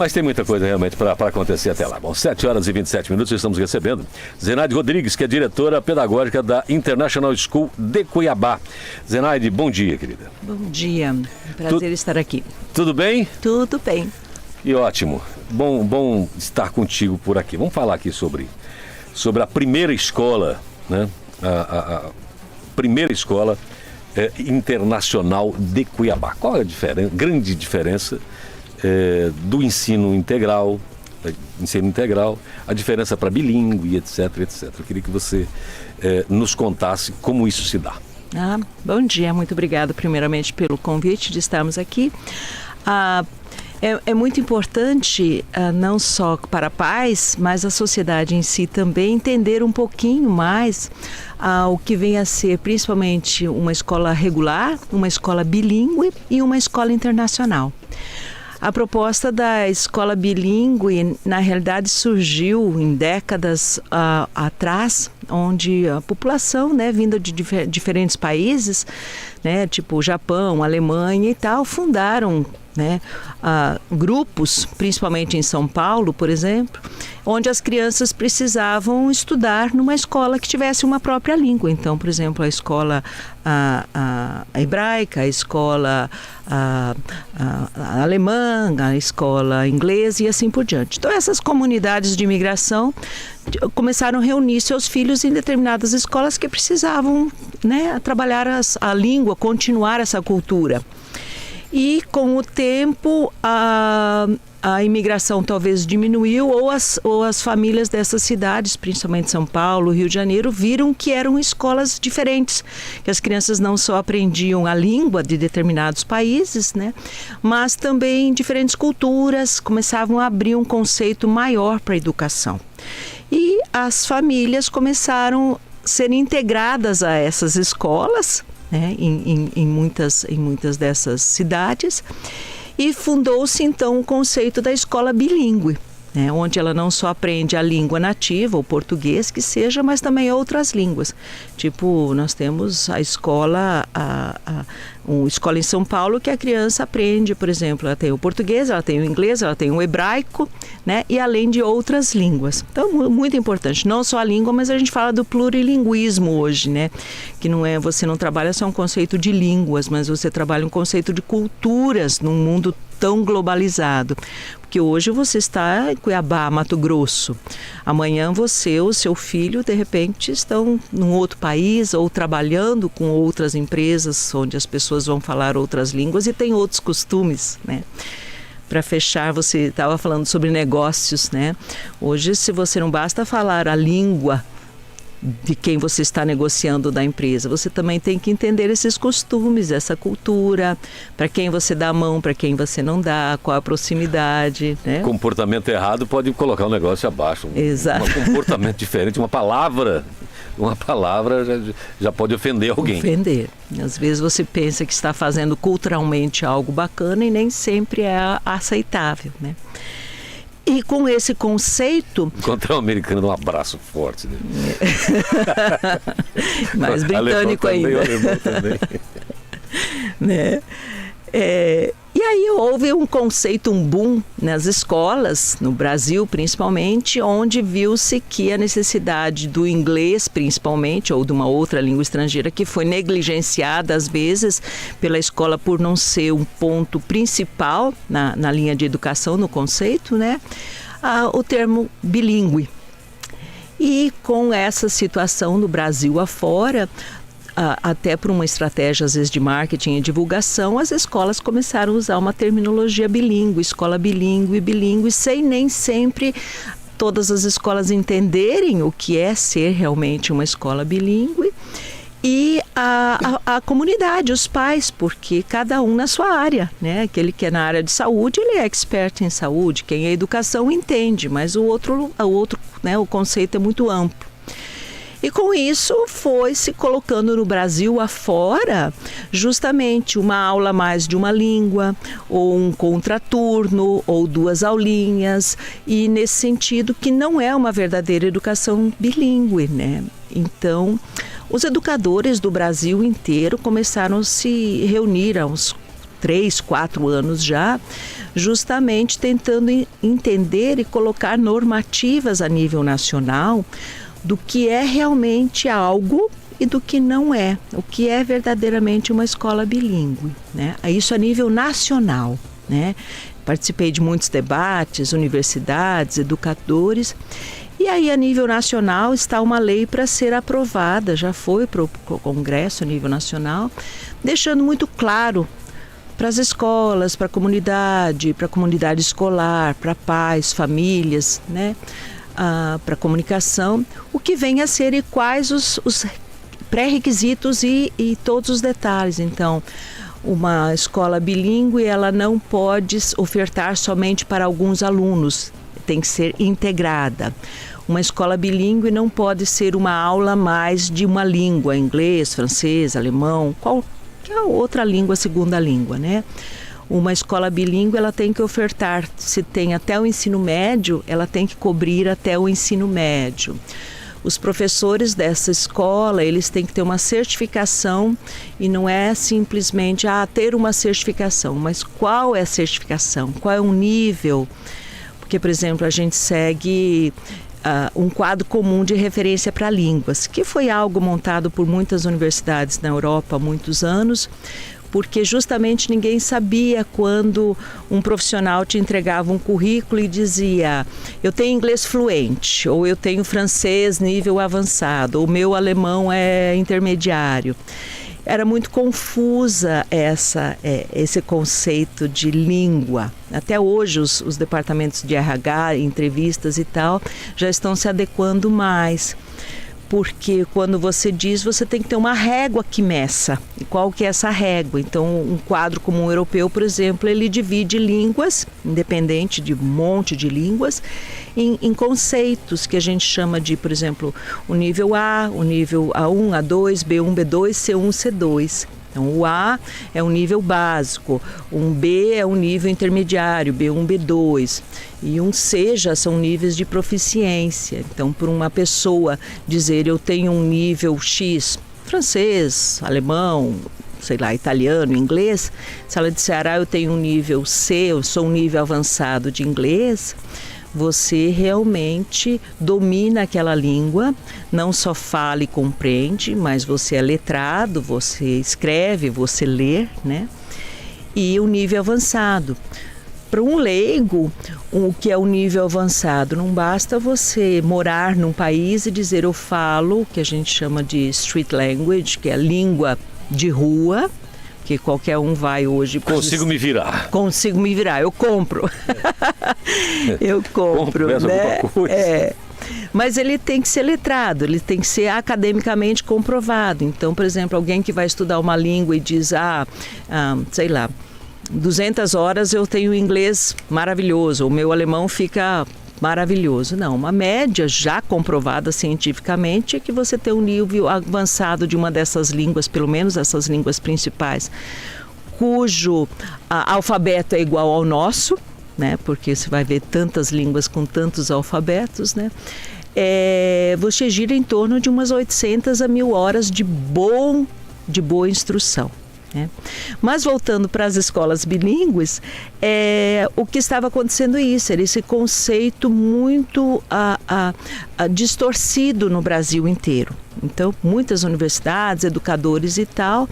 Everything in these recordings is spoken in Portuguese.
Mas tem muita coisa realmente para acontecer até lá. Bom, 7 horas e 27 minutos, estamos recebendo Zenaide Rodrigues, que é diretora pedagógica da International School de Cuiabá. Zenaide, bom dia, querida. Bom dia, prazer estar aqui. Tudo bem? Tudo bem. E ótimo, bom estar contigo por aqui. Vamos falar aqui sobre a primeira escola, né? A primeira escola internacional de Cuiabá. Qual é a diferença, grande diferença do ensino integral, a diferença para bilíngue, etc, etc. Eu queria que você nos contasse como isso se dá. Bom dia, muito obrigada primeiramente pelo convite de estarmos aqui. É muito importante, não só para pais, mas a sociedade em si também entender um pouquinho mais o que vem a ser principalmente uma escola regular, uma escola bilíngue e uma escola internacional. A proposta da escola bilíngue, na realidade, surgiu em décadas atrás, onde a população, vinda de diferentes países, tipo Japão, Alemanha e tal, fundaram grupos, principalmente em São Paulo, por exemplo, onde as crianças precisavam estudar numa escola que tivesse uma própria língua. Então, por exemplo, a escola a hebraica, a escola a alemã, a escola inglesa e assim por diante. Então, essas comunidades de imigração começaram a reunir seus filhos em determinadas escolas que precisavam trabalhar a língua, continuar essa cultura. E com o tempo a imigração talvez diminuiu ou as famílias dessas cidades, principalmente São Paulo, Rio de Janeiro, viram que eram escolas diferentes, que as crianças não só aprendiam a língua de determinados países, mas também diferentes culturas, começavam a abrir um conceito maior para a educação. E as famílias começaram a ser integradas a essas escolas, em muitas dessas cidades, e fundou-se então o conceito da escola bilíngue, onde ela não só aprende a língua nativa, o português que seja, mas também outras línguas. Tipo, nós temos a escola, uma escola em São Paulo que a criança aprende, por exemplo, ela tem o português, ela tem o inglês, ela tem o hebraico, e além de outras línguas. Então, muito importante, não só a língua, mas a gente fala do plurilinguismo hoje, que não é, você não trabalha só um conceito de línguas, mas você trabalha um conceito de culturas num mundo tão globalizado. Porque hoje você está em Cuiabá, Mato Grosso. Amanhã você ou seu filho, de repente, estão num outro país ou trabalhando com outras empresas onde as pessoas vão falar outras línguas e têm outros costumes, Para fechar, você estava falando sobre negócios, Hoje, se você não basta falar a língua de quem você está negociando da empresa, você também tem que entender esses costumes, essa cultura, para quem você dá a mão, para quem você não dá, qual a proximidade. Comportamento errado pode colocar o negócio abaixo. Exato. Um comportamento diferente, uma palavra já pode ofender alguém. Ofender. Às vezes você pensa que está fazendo culturalmente algo bacana e nem sempre é aceitável, E com esse conceito... Encontrar um americano, um abraço forte. Mais britânico ainda. Alemão também. E aí houve um conceito, um boom nas escolas, no Brasil principalmente, onde viu-se que a necessidade do inglês principalmente, ou de uma outra língua estrangeira, que foi negligenciada às vezes pela escola por não ser um ponto principal na linha de educação, no conceito, o termo bilíngue. E com essa situação no Brasil afora, até por uma estratégia às vezes de marketing e divulgação, as escolas começaram a usar uma terminologia bilíngue, escola bilíngue, sem nem sempre todas as escolas entenderem o que é ser realmente uma escola bilíngue. E a comunidade, os pais, porque cada um na sua área, Aquele que é na área de saúde, ele é expert em saúde, quem é educação entende, mas o outro o conceito é muito amplo. E com isso foi se colocando no Brasil afora justamente uma aula mais de uma língua, ou um contraturno, ou 2 aulinhas, e nesse sentido que não é uma verdadeira educação bilíngue, Então, os educadores do Brasil inteiro começaram a se reunir há uns 3, 4 anos já, justamente tentando entender e colocar normativas a nível nacional do que é realmente algo e do que não é, o que é verdadeiramente uma escola bilíngue, né? Isso a nível nacional, né? Participei de muitos debates, universidades, educadores, e aí a nível nacional está uma lei para ser aprovada, já foi para o Congresso a nível nacional, deixando muito claro para as escolas, para a comunidade escolar, para pais, famílias, né? Para a comunicação, o que vem a ser e quais os pré-requisitos e todos os detalhes. Então, uma escola bilíngue, ela não pode ofertar somente para alguns alunos, tem que ser integrada. Uma escola bilíngue não pode ser uma aula mais de uma língua, inglês, francês, alemão, qualquer outra língua, segunda língua, né? Uma escola bilíngue, ela tem que ofertar, se tem até o ensino médio, ela tem que cobrir até o ensino médio. Os professores dessa escola, eles têm que ter uma certificação, e não é simplesmente ter uma certificação, mas qual é a certificação, qual é o nível. Porque, por exemplo, a gente segue um quadro comum de referência para línguas, que foi algo montado por muitas universidades na Europa há muitos anos, porque justamente ninguém sabia quando um profissional te entregava um currículo e dizia: eu tenho inglês fluente, ou eu tenho francês nível avançado, ou meu alemão é intermediário. Era muito confusa esse conceito de língua. Até hoje os departamentos de RH, entrevistas e tal, já estão se adequando mais. Porque quando você diz, você tem que ter uma régua que meça. E qual que é essa régua? Então, um quadro comum europeu, por exemplo, ele divide línguas, independente de um monte de línguas, em conceitos que a gente chama de, por exemplo, o nível A, o nível A1, A2, B1, B2, C1, C2. Então, o A é um nível básico, um B é um nível intermediário, B1, B2, e um C já são níveis de proficiência. Então, por uma pessoa dizer eu tenho um nível X, francês, alemão, sei lá, italiano, inglês, se ela disser eu tenho um nível C, eu sou um nível avançado de inglês, você realmente domina aquela língua, não só fala e compreende, mas você é letrado, você escreve, você lê, né? E o nível avançado. Para um leigo, o que é o nível avançado? Não basta você morar num país e dizer eu falo, que a gente chama de street language, que é a língua de rua, que qualquer um vai hoje... Consigo me virar, eu compro. Eu compro, né? Mas ele tem que ser letrado, ele tem que ser academicamente comprovado. Então, por exemplo, alguém que vai estudar uma língua e diz, sei lá, 200 horas eu tenho inglês maravilhoso, o meu alemão fica maravilhoso. Não, uma média já comprovada cientificamente é que você tem um nível avançado de uma dessas línguas, pelo menos essas línguas principais, cujo alfabeto é igual ao nosso, né? Porque você vai ver tantas línguas com tantos alfabetos, né? Você gira em torno de umas 800 a 1.000 horas de boa instrução. Mas voltando para as escolas bilíngues, o que estava acontecendo era esse conceito muito distorcido no Brasil inteiro. Então, muitas universidades, educadores e tal,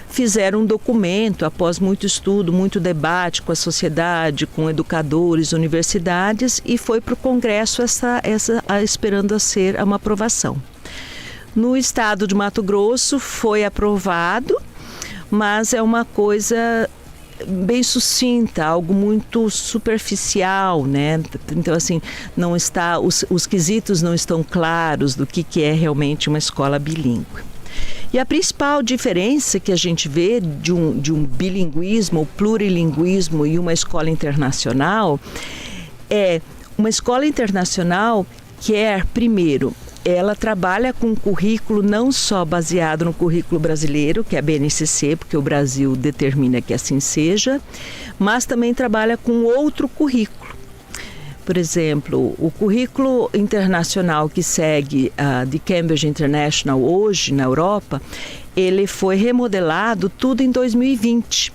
fizeram um documento após muito estudo, muito debate com a sociedade, com educadores, universidades, e foi para o Congresso esperando a ser uma aprovação. No estado de Mato Grosso foi aprovado, mas é uma coisa bem sucinta, algo muito superficial, né? Então, assim, não está, os quesitos não estão claros do que é realmente uma escola bilíngue. E a principal diferença que a gente vê de um bilinguismo ou plurilinguismo e uma escola internacional é uma escola internacional quer, primeiro, ela trabalha com um currículo não só baseado no currículo brasileiro, que é a BNCC, porque o Brasil determina que assim seja, mas também trabalha com outro currículo. Por exemplo, o currículo internacional que segue de Cambridge International hoje na Europa, ele foi remodelado tudo em 2020.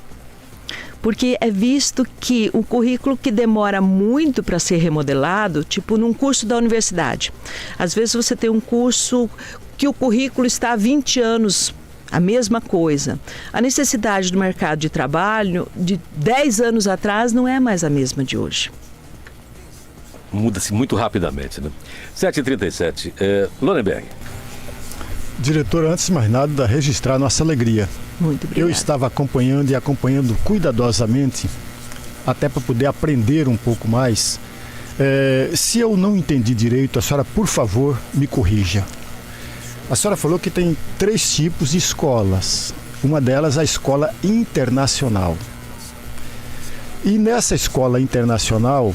Porque é visto que o currículo que demora muito para ser remodelado, tipo num curso da universidade. Às vezes você tem um curso que o currículo está há 20 anos, a mesma coisa. A necessidade do mercado de trabalho de 10 anos atrás não é mais a mesma de hoje. Muda-se muito rapidamente, né? 7h37. Lorenberg. Diretor, antes de mais nada, registrar nossa alegria. Muito obrigada. Eu estava acompanhando cuidadosamente, até para poder aprender um pouco mais. Se eu não entendi direito, a senhora, por favor, me corrija. A senhora falou que tem 3 tipos de escolas. Uma delas, a escola internacional. E nessa escola internacional,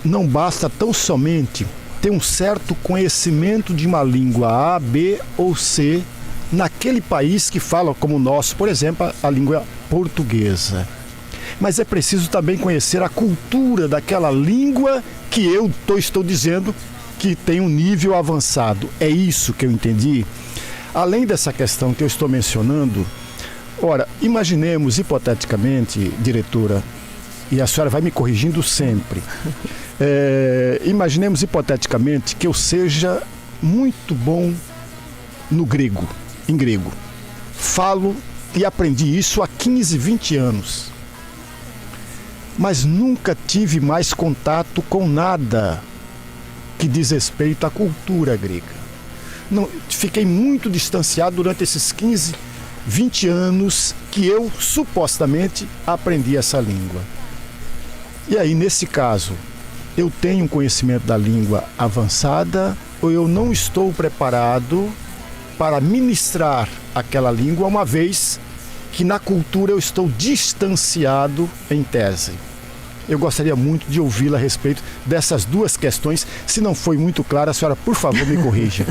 não basta tão somente ter um certo conhecimento de uma língua A, B ou C naquele país que fala como o nosso, por exemplo, a língua portuguesa. Mas é preciso também conhecer a cultura daquela língua que eu estou dizendo que tem um nível avançado. É isso que eu entendi. Além dessa questão que eu estou mencionando, ora, imaginemos hipoteticamente, diretora, e a senhora vai me corrigindo sempre, imaginemos hipoteticamente que eu seja muito bom em grego. Falo e aprendi isso há 15, 20 anos. Mas nunca tive mais contato com nada que diz respeito à cultura grega. Não, fiquei muito distanciado durante esses 15, 20 anos que eu supostamente aprendi essa língua. E aí, nesse caso, eu tenho um conhecimento da língua avançada ou eu não estou preparado para ministrar aquela língua, uma vez que na cultura eu estou distanciado em tese? Eu gostaria muito de ouvi-la a respeito dessas duas questões. Se não foi muito claro, a senhora, por favor, me corrija.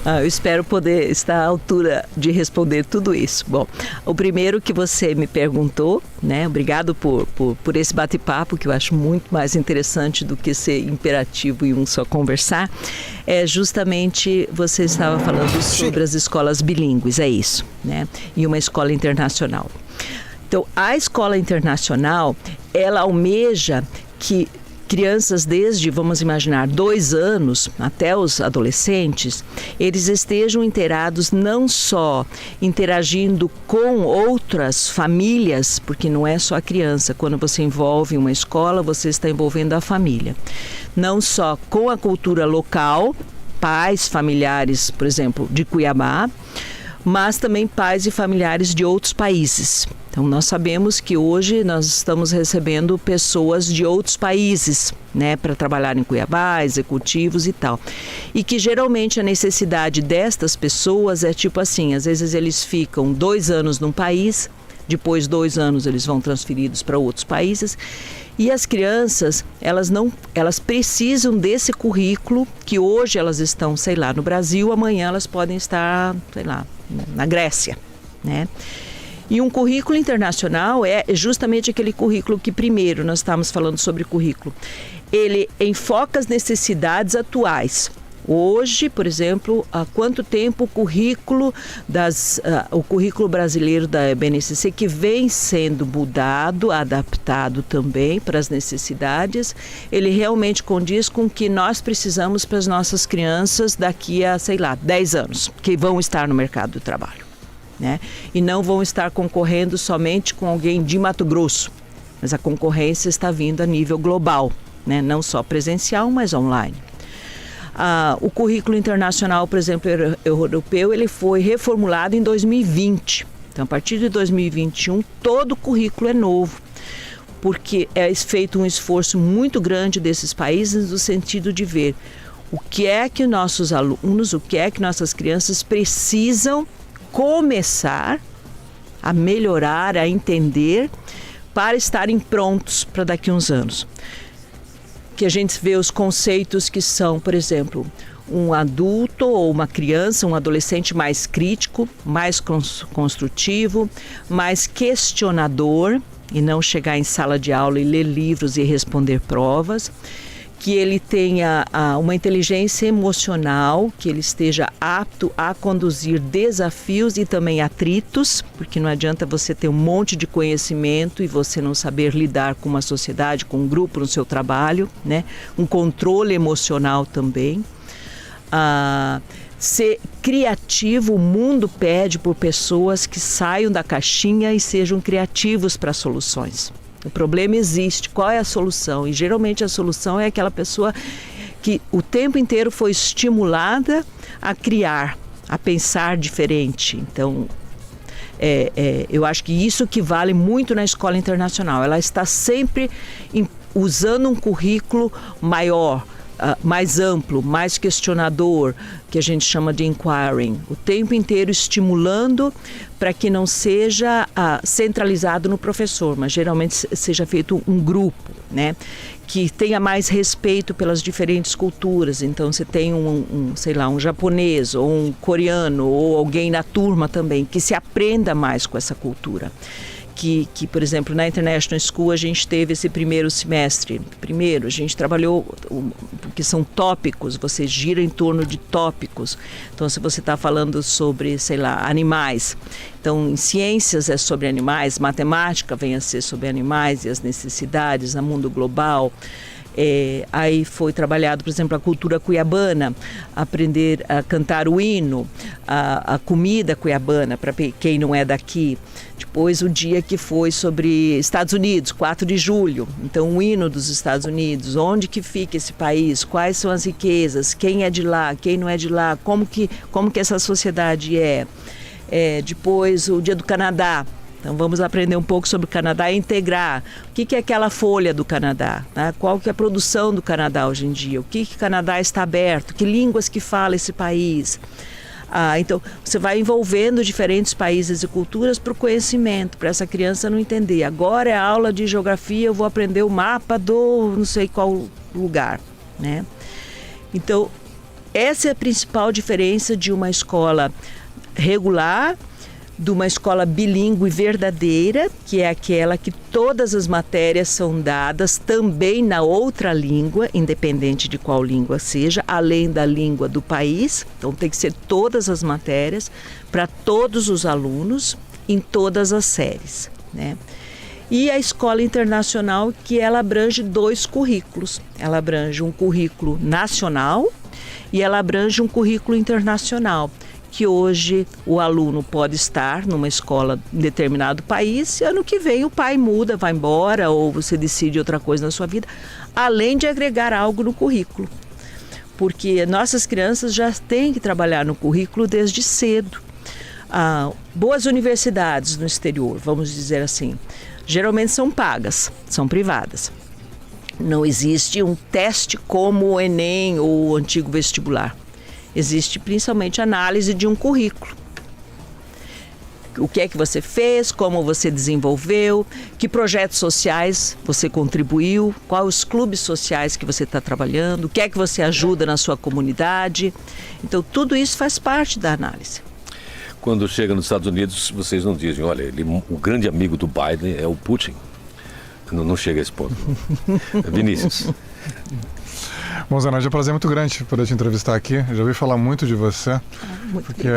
Eu espero poder estar à altura de responder tudo isso. Bom, o primeiro que você me perguntou, né? Obrigado por esse bate-papo, que eu acho muito mais interessante do que ser imperativo e um só conversar. É justamente, você estava falando sobre as escolas bilíngues, é isso, né? E uma escola internacional. Então, a escola internacional, ela almeja que crianças desde, vamos imaginar, 2 anos até os adolescentes, eles estejam inteirados não só interagindo com outras famílias, porque não é só a criança, quando você envolve uma escola, você está envolvendo a família. Não só com a cultura local, pais, familiares, por exemplo, de Cuiabá, mas também pais e familiares de outros países. Então, nós sabemos que hoje nós estamos recebendo pessoas de outros países, né, para trabalhar em Cuiabá, executivos e tal. E que geralmente a necessidade destas pessoas é tipo assim, às vezes eles ficam 2 anos num país, depois 2 anos eles vão transferidos para outros países. E as crianças, elas precisam desse currículo que hoje elas estão, sei lá, no Brasil, amanhã elas podem estar, sei lá, na Grécia, né? E um currículo internacional é justamente aquele currículo que, primeiro, nós estamos falando sobre currículo, ele enfoca as necessidades atuais. Hoje, por exemplo, há quanto tempo o currículo brasileiro da BNCC, que vem sendo mudado, adaptado também para as necessidades, ele realmente condiz com o que nós precisamos para as nossas crianças daqui a, sei lá, 10 anos, que vão estar no mercado do trabalho, né? E não vão estar concorrendo somente com alguém de Mato Grosso, mas a concorrência está vindo a nível global, né? Não só presencial, mas online. O currículo internacional, por exemplo, europeu, ele foi reformulado em 2020. Então, a partir de 2021, todo o currículo é novo, porque é feito um esforço muito grande desses países no sentido de ver o que é que nossos alunos, o que é que nossas crianças precisam começar a melhorar, a entender, para estarem prontos para daqui a uns anos. Que a gente vê os conceitos que são, por exemplo, um adulto ou uma criança, um adolescente mais crítico, mais construtivo, mais questionador, e não chegar em sala de aula e ler livros e responder provas, que ele tenha uma inteligência emocional, que ele esteja apto a conduzir desafios e também atritos, porque não adianta você ter um monte de conhecimento e você não saber lidar com uma sociedade, com um grupo no seu trabalho, né? Um controle emocional também. Ser criativo, o mundo pede por pessoas que saiam da caixinha e sejam criativos para soluções. O problema existe, qual é a solução? E geralmente a solução é aquela pessoa que o tempo inteiro foi estimulada a criar, a pensar diferente. Então, eu acho que isso que vale muito na escola internacional. Ela está sempre usando um currículo maior, mais amplo, mais questionador, que a gente chama de inquiring, o tempo inteiro estimulando para que não seja centralizado no professor, mas geralmente seja feito um grupo, né? Que tenha mais respeito pelas diferentes culturas. Então você tem sei lá, um japonês ou um coreano ou alguém na turma também que se aprenda mais com essa cultura. Que, por exemplo, na International School a gente teve esse primeiro semestre. Primeiro, a gente trabalhou, porque são tópicos, você gira em torno de tópicos. Então, se você está falando sobre, sei lá, animais, então em ciências é sobre animais, matemática vem a ser sobre animais e as necessidades no mundo global. Aí foi trabalhado, por exemplo, a cultura cuiabana, aprender a cantar o hino, a comida cuiabana, para quem não é daqui. Depois o dia que foi sobre Estados Unidos, 4 de julho, então o hino dos Estados Unidos, onde que fica esse país, quais são as riquezas, quem é de lá, quem não é de lá, como que essa sociedade é. Depois o dia do Canadá. Então vamos aprender um pouco sobre o Canadá e integrar. O que é aquela folha do Canadá? Né? Qual que é a produção do Canadá hoje em dia? O que o Canadá está aberto? Que línguas que fala esse país? Então você vai envolvendo diferentes países e culturas para o conhecimento, para essa criança não entender. Agora é aula de geografia, eu vou aprender o mapa do não sei qual lugar, né? Então essa é a principal diferença de uma escola regular, de uma escola bilíngue verdadeira, que é aquela que todas as matérias são dadas também na outra língua, independente de qual língua seja, além da língua do país. Então tem que ser todas as matérias para todos os alunos em todas as séries, né? E a escola internacional, que ela abrange 2 currículos. Ela abrange um currículo nacional e ela abrange um currículo internacional, que hoje o aluno pode estar numa escola em determinado país e ano que vem o pai muda, vai embora ou você decide outra coisa na sua vida, além de agregar algo no currículo. Porque nossas crianças já têm que trabalhar no currículo desde cedo. Boas universidades no exterior, vamos dizer assim, geralmente são pagas, são privadas. Não existe um teste como o Enem ou o antigo vestibular. Existe principalmente análise de um currículo. O que é que você fez, como você desenvolveu, que projetos sociais você contribuiu, quais os clubes sociais que você está trabalhando, o que é que você ajuda na sua comunidade. Então, tudo isso faz parte da análise. Quando chega nos Estados Unidos, vocês não dizem, olha, o grande amigo do Biden é o Putin. Não chega a esse ponto. Vinícius. Bom, Zenaide, é um prazer muito grande poder te entrevistar aqui. Eu já ouvi falar muito de você. Muito porque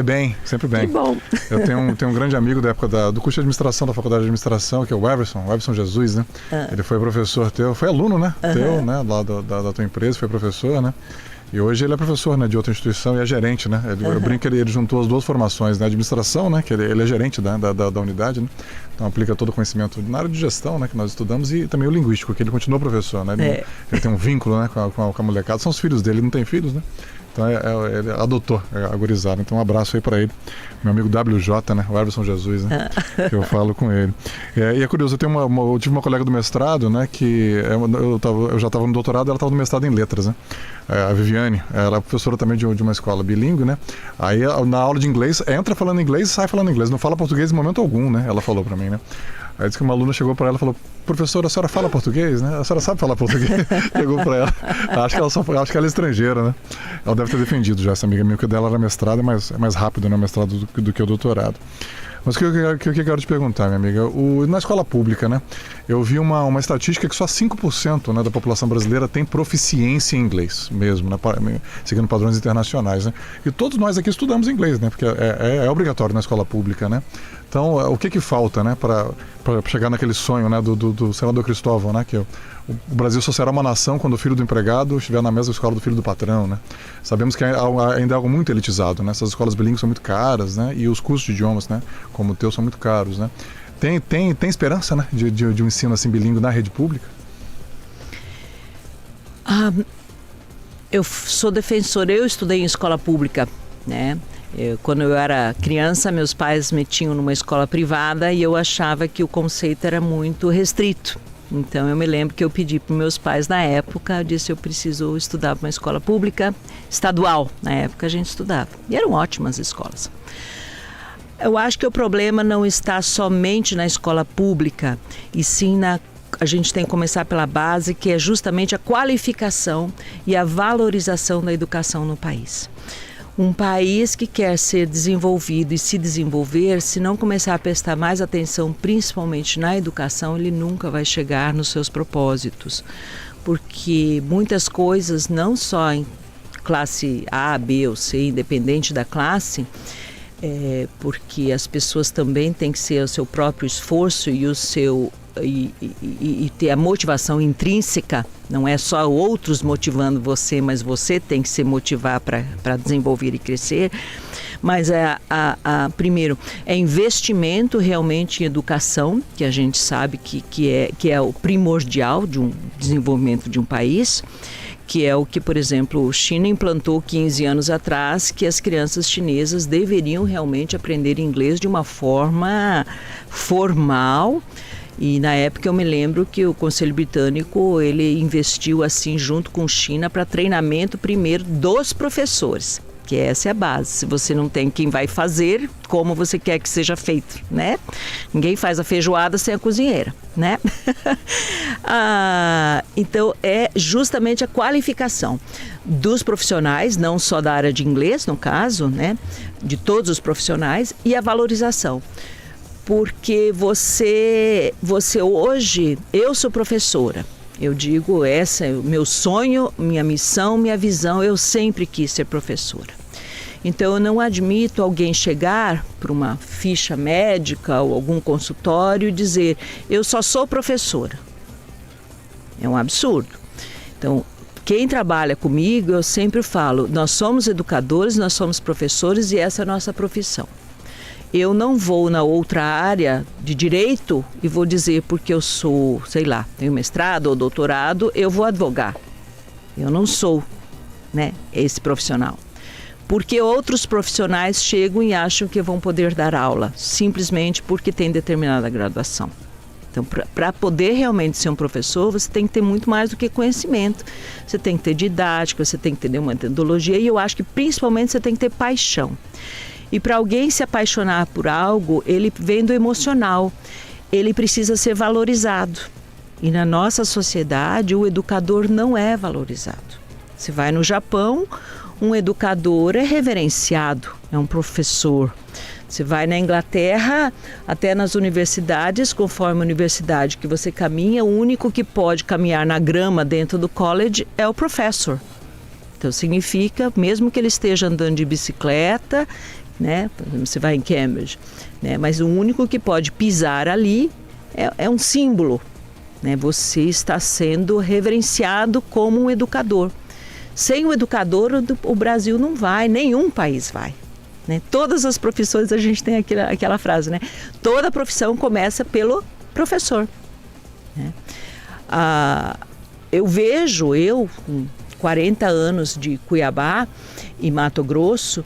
bem, sempre bem. Que bom. Eu tenho um grande amigo da época do curso de administração, da faculdade de administração, que é o Everson Jesus, né? Ele foi professor teu, foi aluno, né? Teu, né? Lá da tua empresa, foi professor, né? E hoje ele é professor, né, de outra instituição e é gerente, né? Eu brinco que ele juntou as 2 formações, né? Administração, né? Que ele é gerente da unidade, né? Então aplica todo o conhecimento na área de gestão, né? Que nós estudamos e também o linguístico, que ele continua professor, né? Ele tem um vínculo, né? Com a molecada. São os filhos dele, ele não tem filhos, né? Então ele adotou a gurizada. Então um abraço aí para ele. Meu amigo WJ, né? O Everson Jesus, né? Que eu falo com ele. E é curioso, eu tive uma colega do mestrado, né? Que eu já estava no doutorado, ela estava no mestrado em letras, né? A Viviane, ela é professora também de uma escola bilíngue, né? Aí na aula de inglês, entra falando inglês e sai falando inglês. Não fala português em momento algum, né? Ela falou para mim, né? Aí disse que uma aluna chegou para ela e falou: professora, a senhora fala português, né? A senhora sabe falar português? Chegou para ela. Acho que ela é estrangeira, né? Ela deve ter defendido já essa amiga minha, que dela era mestrado, é mais rápido, né? Mestrado do que o doutorado. Mas o que eu quero te perguntar, minha amiga, na escola pública, né? Eu vi uma estatística que só 5%, né, da população brasileira tem proficiência em inglês mesmo, né, seguindo padrões internacionais, né? E todos nós aqui estudamos inglês, né? Porque é obrigatório na escola pública, né? Então, o que falta, né, para chegar naquele sonho, né, do senador Cristóvão, né, que o Brasil só será uma nação quando o filho do empregado estiver na mesma escola do filho do patrão, né? Sabemos que ainda é algo muito elitizado, né? Essas escolas bilíngues são muito caras, né? E os cursos de idiomas, né, como o teu, são muito caros, né? Tem esperança, né, de um ensino assim bilíngue na rede pública? Eu sou defensora, eu estudei em escola pública, né? Quando eu era criança, meus pais me tinham numa escola privada e eu achava que o conceito era muito restrito. Então eu me lembro que eu pedi para meus pais na época, eu disse eu preciso estudar para uma escola pública estadual. Na época a gente estudava e eram ótimas escolas. Eu acho que o problema não está somente na escola pública, e sim a gente tem que começar pela base, que é justamente a qualificação e a valorização da educação no país. Um país que quer ser desenvolvido e se desenvolver, se não começar a prestar mais atenção, principalmente na educação, ele nunca vai chegar nos seus propósitos. Porque muitas coisas, não só em classe A, B ou C, independente da classe, porque as pessoas também têm que ser o seu próprio esforço e o seu e ter a motivação intrínseca, não é só outros motivando você, mas você tem que se motivar para desenvolver e crescer. Mas primeiro, é investimento realmente em educação, que a gente sabe que é o primordial de um desenvolvimento de um país, que é o que, por exemplo, a China implantou 15 anos atrás, que as crianças chinesas deveriam realmente aprender inglês de uma forma formal. E na época eu me lembro que o Conselho Britânico, ele investiu assim junto com a China para treinamento primeiro dos professores, que essa é a base. Se você não tem quem vai fazer, como você quer que seja feito, né? Ninguém faz a feijoada sem a cozinheira, né? Então é justamente a qualificação dos profissionais, não só da área de inglês, no caso, né? De todos os profissionais, e a valorização. Porque você hoje, eu sou professora, eu digo, essa é o meu sonho, minha missão, minha visão, eu sempre quis ser professora. Então eu não admito alguém chegar para uma ficha médica ou algum consultório e dizer, eu só sou professora. É um absurdo. Então, quem trabalha comigo, eu sempre falo, nós somos educadores, nós somos professores e essa é a nossa profissão. Eu não vou na outra área de direito e vou dizer porque eu sou, sei lá, tenho mestrado ou doutorado, eu vou advogar. Eu não sou, né, esse profissional. Porque outros profissionais chegam e acham que vão poder dar aula, simplesmente porque tem determinada graduação. Então, para poder realmente ser um professor, você tem que ter muito mais do que conhecimento. Você tem que ter didática, você tem que ter uma metodologia e eu acho que principalmente você tem que ter paixão. E para alguém se apaixonar por algo, ele vem do emocional, ele precisa ser valorizado. E na nossa sociedade, o educador não é valorizado. Você vai no Japão, um educador é reverenciado, é um professor. Você vai na Inglaterra, até nas universidades, conforme a universidade que você caminha, o único que pode caminhar na grama dentro do college é o professor. Então significa, mesmo que ele esteja andando de bicicleta, né? Você vai em Cambridge, né? Mas o único que pode pisar ali é um símbolo, né? Você está sendo reverenciado como um educador. Sem o educador, o Brasil não vai, nenhum país vai, né? Todas as profissões, a gente tem aquela frase, né? Toda profissão começa pelo professor, né? Eu vejo, com 40 anos de Cuiabá e Mato Grosso,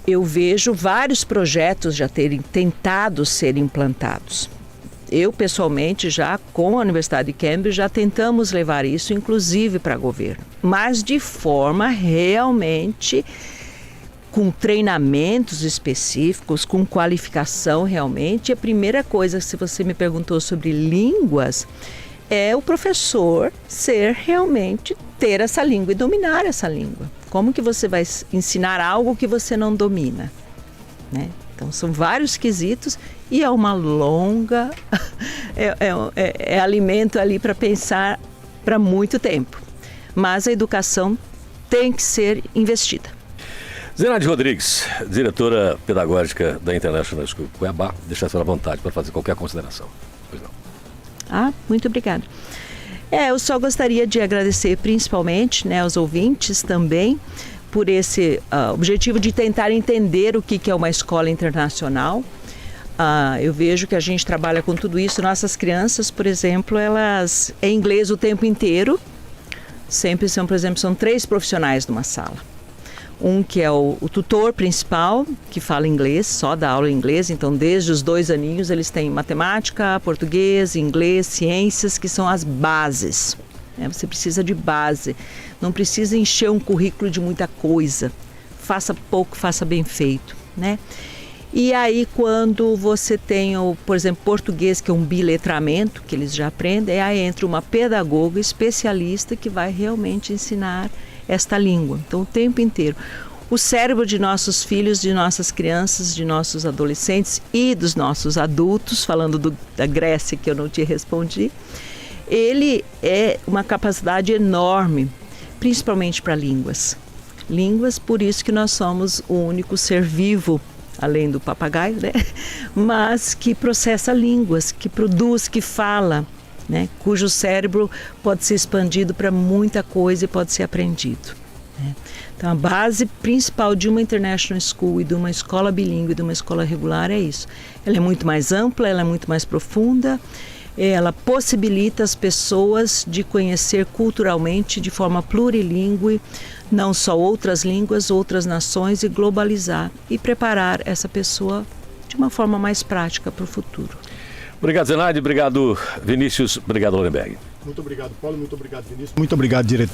eu vejo vários projetos já terem tentado ser implantados. Eu, pessoalmente, já com a Universidade de Cambridge, já tentamos levar isso, inclusive para governo, mas de forma realmente com treinamentos específicos, com qualificação realmente. A primeira coisa, se você me perguntou sobre línguas, é o professor ter essa língua e dominar essa língua. Como que você vai ensinar algo que você não domina, né? Então são vários quesitos e é uma longa, é alimento ali para pensar para muito tempo. Mas a educação tem que ser investida. Zenaide Rodrigues, diretora pedagógica da International School Cuiabá, deixa a senhora à vontade para fazer qualquer consideração. Pois não. Muito obrigada. Eu só gostaria de agradecer principalmente, né, aos ouvintes também, por esse objetivo de tentar entender o que é uma escola internacional. Eu vejo que a gente trabalha com tudo isso. Nossas crianças, por exemplo, elas é inglês o tempo inteiro. Sempre são, por exemplo, são 3 profissionais numa sala. Um que é o tutor principal, que fala inglês, só dá aula em inglês. Então, desde os 2 aninhos, eles têm matemática, português, inglês, ciências, que são as bases. Você precisa de base, não precisa encher um currículo de muita coisa, faça pouco, faça bem feito, né? E aí quando você tem, por exemplo, português, que é um biletramento, que eles já aprendem, aí entra uma pedagoga especialista que vai realmente ensinar esta língua, então o tempo inteiro. O cérebro de nossos filhos, de nossas crianças, de nossos adolescentes e dos nossos adultos, falando da Grécia que eu não te respondi, ele é uma capacidade enorme, principalmente para línguas. Línguas, por isso que nós somos o único ser vivo, além do papagaio, né? Mas que processa línguas, que produz, que fala, né? Cujo cérebro pode ser expandido para muita coisa e pode ser aprendido, né? Então a base principal de uma International School e de uma escola bilíngue e de uma escola regular é isso. Ela é muito mais ampla, ela é muito mais profunda. Ela possibilita as pessoas de conhecer culturalmente de forma plurilíngue, não só outras línguas, outras nações, e globalizar e preparar essa pessoa de uma forma mais prática para o futuro. Obrigado, Zenaide. Obrigado, Vinícius. Obrigado, Lorenberg. Muito obrigado, Paulo. Muito obrigado, Vinícius. Muito obrigado, diretor.